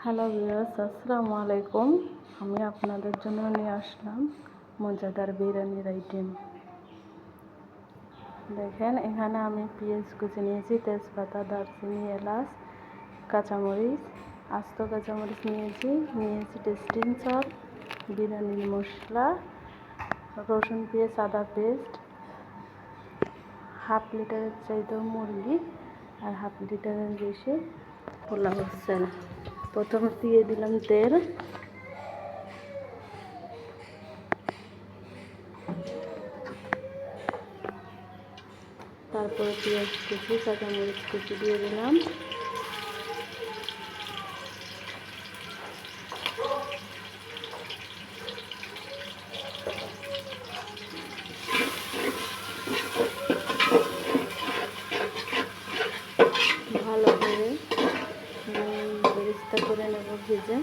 Hello viewers, আসসালামু আলাইকুম। আমি আপনাদের জন্য নিয়ে আসলাম মজাদার বিরিয়ানির আইটেম। দেখেন, এখানে আমি পেঁয়াজ কুচি নিয়েছি, তেজপাতা, দারচিনি, এলাচ, কাঁচামরিচ, আস্ত কাঁচামরিচ নিয়েছি টেস্টিং সল্ট, বিরিয়ানির মশলা, রসুন পেঁয়াজ আদা পেস্ট, হাফ লিটারের চাইতেও মুরগি আর হাফ লিটারের বেশি পোলাও চাল। প্রথমে দিয়ে দিলাম তেল, তারপরে পেঁয়াজ কুচি, কাঁচামরিচ কুচি দিয়ে দিলাম, ভালো করে বেরেস্তা করে নেব ভেজে।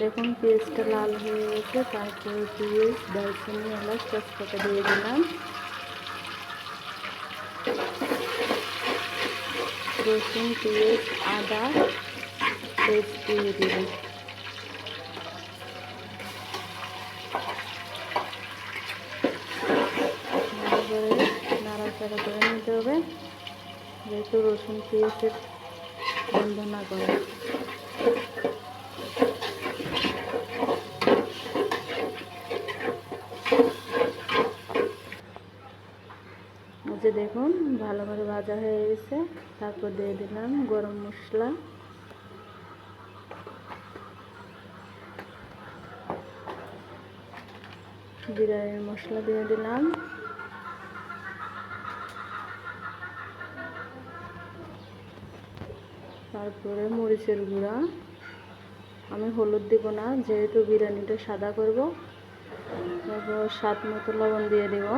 দেখুন পেঁয়াজটা লাল হয়ে গেছে। তারপরে পেঁয়াজ, দারচিনি, এলাচ, তেজপাতা দিয়ে দিলাম, রসুন পেঁয়াজ আদা পেস্ট দিয়ে দিলাম। ভালো করে নাড়াচাড়া করে নিতে হবে, যেহেতু রসুন পেঁয়াজের গন্ধ না করে। যে দেখুন ভালো করে ভাজা হয়ে গেছে। তারপর দিয়ে দিলাম গরম মশলা, বিরিয়ানির মশলা দিয়ে দিলাম, তারপরে মরিচের গুঁড়া। আমি হলুদ দিব না, যেহেতু বিরিয়ানিটা সাদা করব। তারপর স্বাদ মতো লবণ দিয়ে দেব।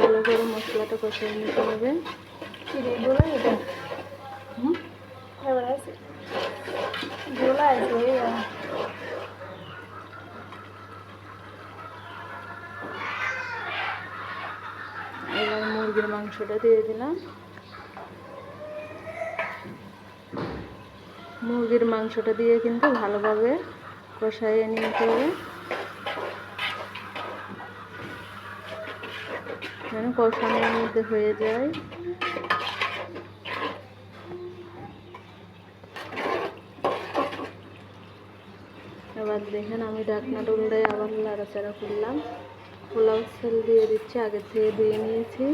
ভালো করে মশলাটা কষিয়ে নিতে হবে। এবার মুরগির মাংসটা দিয়ে দিলাম। মুরগির মাংসটা দিয়ে কিন্তু ভালোভাবে কষাইয়ে নিতে হবে, যেন কষানোর মধ্যে হয়ে যায়। এবার দেখেন আমি ঢাকনাটা উল্টাই আবার নাড়াচাড়া করলাম। পোলাও চাল দিয়ে দিচ্ছি, আগে থেকে ধুয়ে নিয়েছি।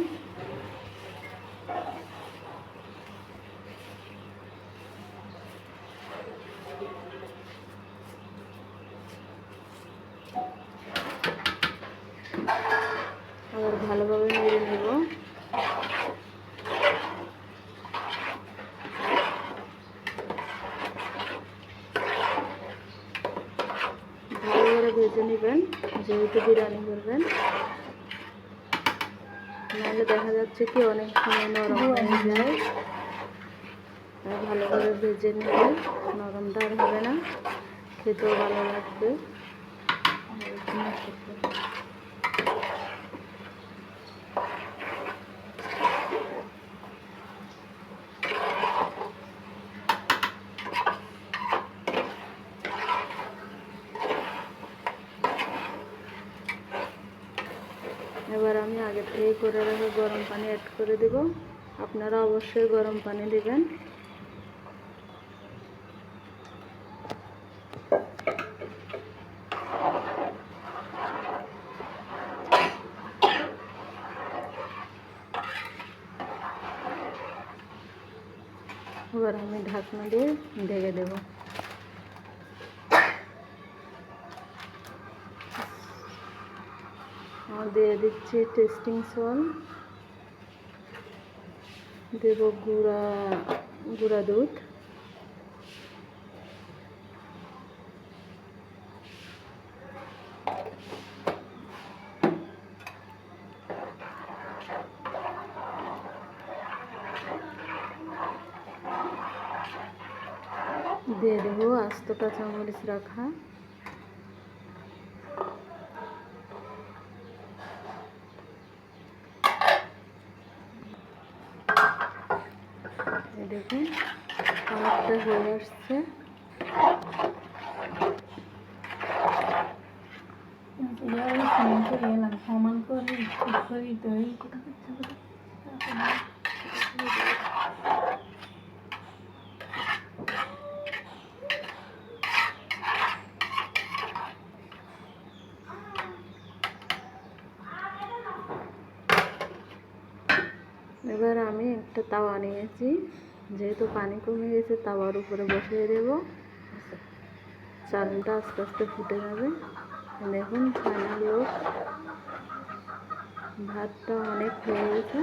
আবার ভালোভাবে নেড়ে নেব। ভালো করে ভেজে নেবেন, যেহেতু বিরিয়ানি করবেন, নাহলে দেখা যাচ্ছে কি অনেক সময় নরম হয়ে যায়। তাই ভালো করে ভেজে নেবেন, নরম দার হবে না, খেতেও ভালো লাগবে। এবার আমি আগে থেকে করে রাখা গরম পানি অ্যাড করে দেব। আপনারা অবশ্যই গরম পানি দেবেন। এবার আমি ঢাকনা দিয়ে ঢেকে দেব। দিয়ে দিচ্ছি টেস্টিং সল্ট, দেব গুঁড়া দুধ, দিয়ে দেবো আস্ত কাঁচামরিচ রাখা। দেখুন কালারটা হয়ে আসছে। এবার আমি একটা তাওয়া নিয়েছি, যেহেতু পানি কমে গেছে তাওয়ার উপরে বসিয়ে দেব। চালটা আস্তে আস্তে ফুটে যাবে। দেখুন ফাইনাল লুক, ভাতটা অনেক হয়ে গেছে।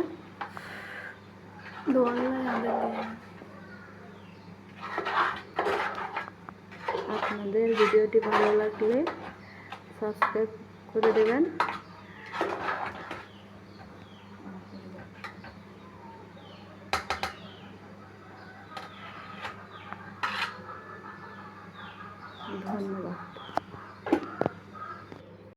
আপনাদের ভিডিওটি ভালো লাগলে সাবস্ক্রাইব করে দেবেন। ধন্যবাদ।